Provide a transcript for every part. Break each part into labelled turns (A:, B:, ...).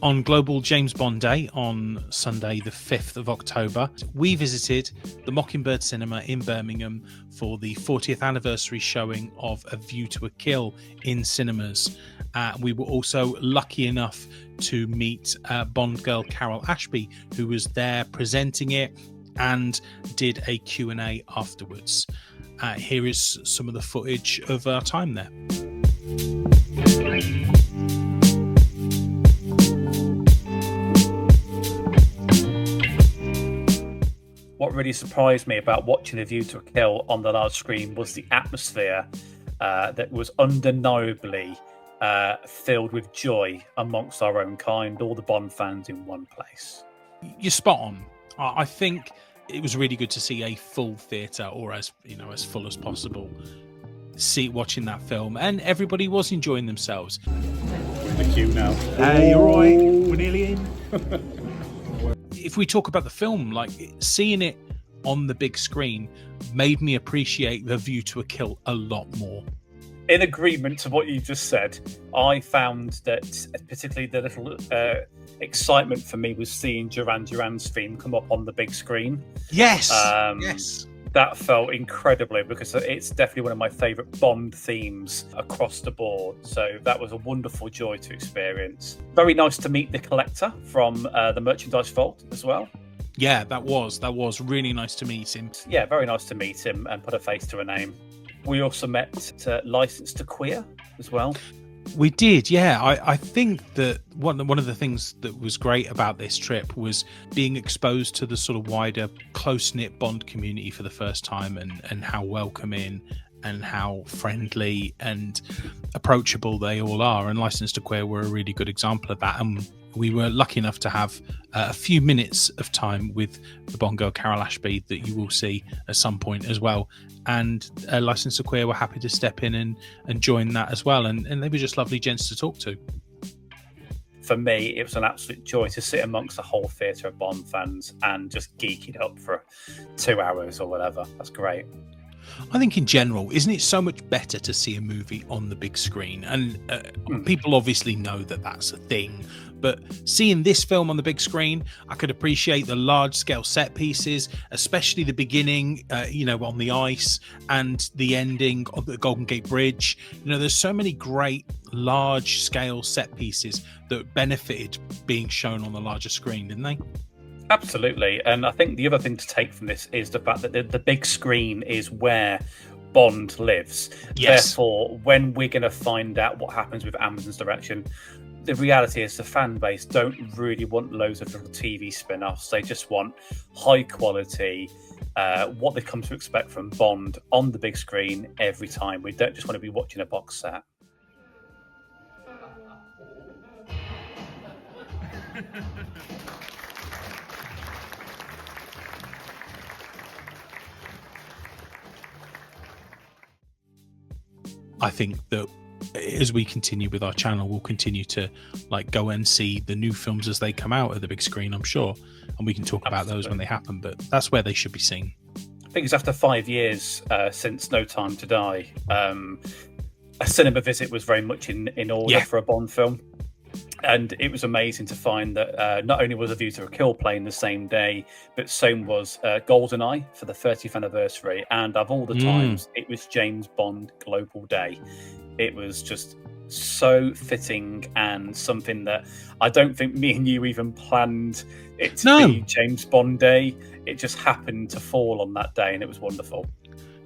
A: On Global James Bond Day on Sunday the 5th of October, we visited the Mockingbird Cinema in Birmingham for the 40th anniversary showing of A View to a Kill in cinemas. We were also lucky enough to meet Bond girl Carole Ashby, who was there presenting it and did a Q&A afterwards. Here is some of the footage of our time there.
B: What really surprised me about watching A View to a Kill on the large screen was the atmosphere that was undeniably filled with joy amongst our own kind, all the Bond fans in one place.
A: You're spot on. I think it was really good to see a full theatre, or as full as possible, watching that film, and everybody was enjoying themselves.
B: The queue now.
C: Hey, you're right. We're nearly in.
A: If we talk about the film, like seeing it on the big screen made me appreciate The View to a Kill a lot more.
B: In agreement to what you just said, I found that particularly the little excitement for me was seeing Duran Duran's theme come up on the big screen.
A: Yes, yes.
B: That felt incredibly, because it's definitely one of my favourite Bond themes across the board. So that was a wonderful joy to experience. Very nice to meet the collector from the merchandise vault as well.
A: Yeah, that was really nice to meet him.
B: Yeah, very nice to meet him and put a face to a name. We also met Licensed to Queer as well.
A: We did, yeah. I think that one of the things that was great about this trip was being exposed to the sort of wider, close-knit Bond community for the first time, and how welcoming and how friendly and approachable they all are. And Licensed to Queer were a really good example of that. And we were lucky enough to have a few minutes of time with the Bond girl Carole Ashby that you will see at some point as well. And Licensed to Queer were happy to step in and join that as well. And they were just lovely gents to talk to.
B: For me, it was an absolute joy to sit amongst a whole theatre of Bond fans and just geek it up for 2 hours or whatever. That's great.
A: I think in general, isn't it so much better to see a movie on the big screen? And people obviously know that that's a thing, but seeing this film on the big screen, I could appreciate the large scale set pieces, especially the beginning, on the ice, and the ending of the Golden Gate Bridge. There's so many great large scale set pieces that benefited being shown on the larger screen, didn't they?
B: Absolutely. And I think the other thing to take from this is the fact that the big screen is where Bond lives.
A: Yes.
B: Therefore, when we're going to find out what happens with Amazon's direction, the reality is the fan base don't really want loads of little TV spin-offs. They just want high quality, what they come to expect from Bond on the big screen every time. We don't just want to be watching a box set.
A: I think that as we continue with our channel, we'll continue to go and see the new films as they come out at the big screen, I'm sure, and we can talk about those when they happen, but that's where they should be seen.
B: I think it's after 5 years since No Time to Die. A cinema visit was very much in order for a Bond film. And it was amazing to find that not only was A View to a Kill playing the same day, but so was GoldenEye for the 30th anniversary. And of all the times, it was James Bond Global Day. It was just so fitting, and something that I don't think me and you even planned it to be James Bond Day. It just happened to fall on that day, and it was wonderful.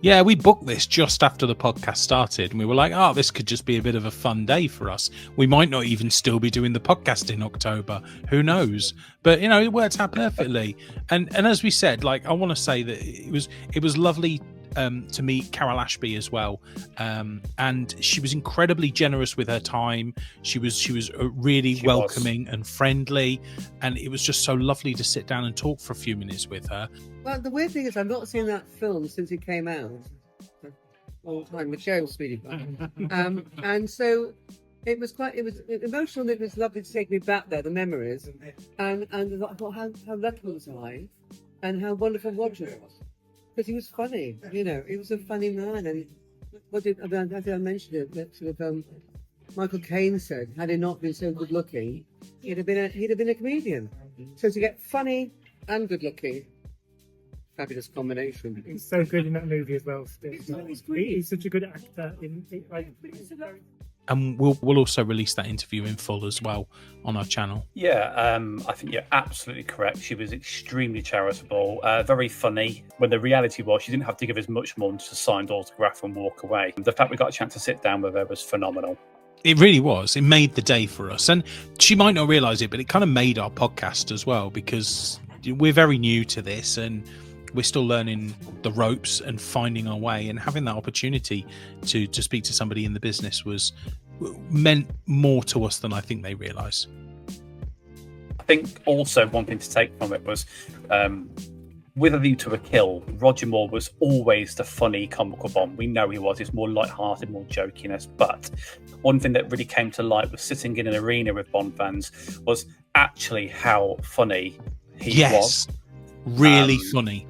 A: Yeah, we booked this just after the podcast started, and we were like, this could just be a bit of a fun day for us. We might not even still be doing the podcast in October. Who knows? But, it worked out perfectly. And as we said, I want to say that it was lovely to meet Carole Ashby as well. And she was incredibly generous with her time. She was really welcoming and friendly. And it was just so lovely to sit down and talk for a few minutes with her.
D: Well, the weird thing is I've not seen that film since it came out. All the time with Cheryl Speedy. And so it was emotional, and it was lovely to take me back there, the memories. And I thought how lucky was I, and how wonderful Roger was. Because he was funny, he was a funny man. And I think I mentioned it, that Michael Caine said, had he not been so good looking, he'd have been a comedian. So to get funny and good looking, fabulous combination.
E: He's so good in that movie as well. He's such a good actor.
A: And we'll also release that interview in full as well on our channel.
B: Yeah, I think you're absolutely correct. She was extremely charitable, very funny, when the reality was she didn't have to give us much more than just a signed autograph and walk away. The fact we got a chance to sit down with her was phenomenal.
A: It really was. It made the day for us. And she might not realise it, but it kind of made our podcast as well, because we're very new to this and we're still learning the ropes and finding our way, and having that opportunity to speak to somebody in the business meant more to us than I think they realise.
B: I think also one thing to take from it was with A View to a Kill, Roger Moore was always the funny comical Bond. We know he was. He's more light-hearted, more jokiness. But one thing that really came to light was sitting in an arena with Bond fans was actually how funny he was.
A: Really funny.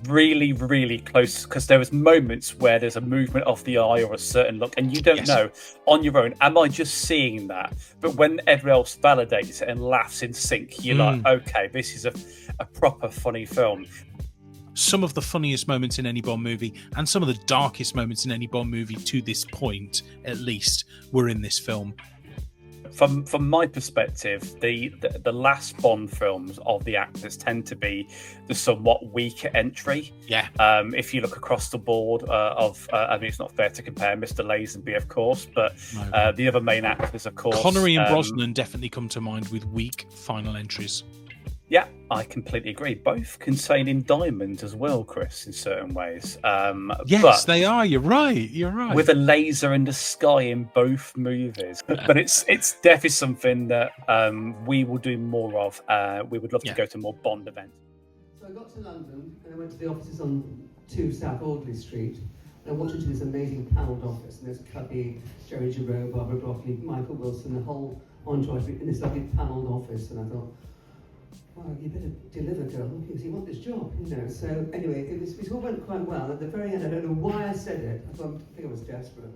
B: Really, really close, because there was moments where there's a movement of the eye or a certain look, and you don't know on your own, am I just seeing that? But when everyone else validates it and laughs in sync, you're like, okay, this is a proper funny film.
A: Some of the funniest moments in any Bond movie, and some of the darkest moments in any Bond movie to this point, at least, were in this film.
B: From my perspective, the last Bond films of the actors tend to be the somewhat weaker entry.
A: Yeah.
B: If you look across the board I mean, it's not fair to compare Mr. Lazenby, of course, but the other main actors, of course.
A: Connery and Brosnan definitely come to mind with weak final entries.
B: Yeah, I completely agree. Both containing diamonds as well, Chris, in certain ways.
A: Yes, but they are. You're right.
B: With a laser in the sky in both movies. But it's definitely something that we will do more of. We would love to go to more Bond events.
D: So I got to London and I went to the offices on 2 South Audley Street. And I walked into this amazing panelled office, and there's Cubby, Jerry Giroux, Barbara Broccoli, Michael Wilson, the whole entourage in this lovely panelled office. And I thought, well, you better deliver, girl, because you want this job, you know. So anyway, it all went quite well. At the very end, I don't know why I said it. I think I was desperate.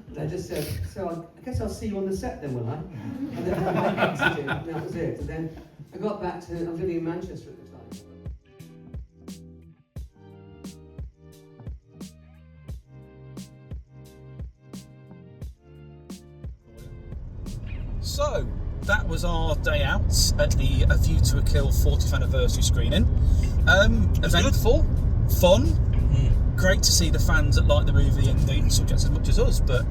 D: And I just said, so I guess I'll see you on the set then, will I? And then I exited, and that was it. And then I got back to, I was living in Manchester at the time.
F: So, that was our day out at the A View to a Kill 40th anniversary screening. Eventful, fun, great to see the fans that like the movie and the subjects as much as us. But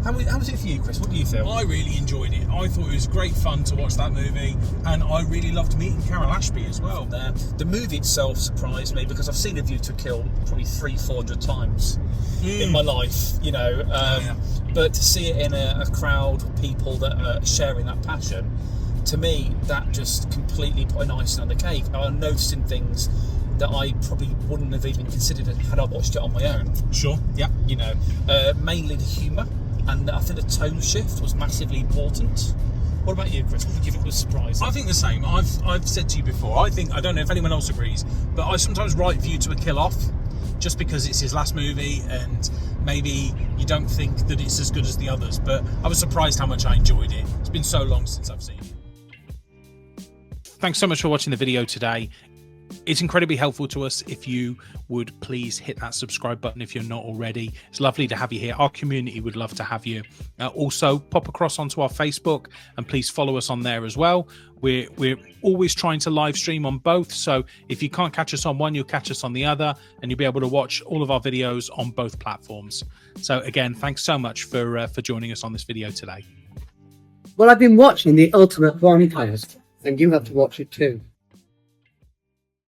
F: how was it for you, Chris? What do you feel?
A: I really enjoyed it. I thought it was great fun to watch that movie, and I really loved meeting Carole Ashby as well.
F: The movie itself surprised me, because I've seen A View to a Kill probably 300-400 times in my life, you know. But to see it in a crowd of people that are sharing that passion, to me, that just completely put an icing on the cake. I'm noticing things that I probably wouldn't have even considered had I watched it on my own.
A: Sure, yeah.
F: You know, mainly the humour, and I think the tone shift was massively important. What about you, Chris? What did you think was surprising?
A: I think the same. I've said to you before, I don't know if anyone else agrees, but I sometimes write View to a Kill off, just because it's his last movie and maybe you don't think that it's as good as the others. But I was surprised how much I enjoyed it. It's been so long since I've seen it. Thanks so much for watching the video today. It's incredibly helpful to us if you would please hit that subscribe button if you're not already. It's lovely to have you here. Our community would love to have you. Also, pop across onto our Facebook and please follow us on there as well. We're always trying to live stream on both, so if you can't catch us on one, you'll catch us on the other, and you'll be able to watch all of our videos on both platforms. So again, thanks so much for joining us on this video today.
D: Well, I've been watching The Ultimate Bond Cast, and you have to watch it too.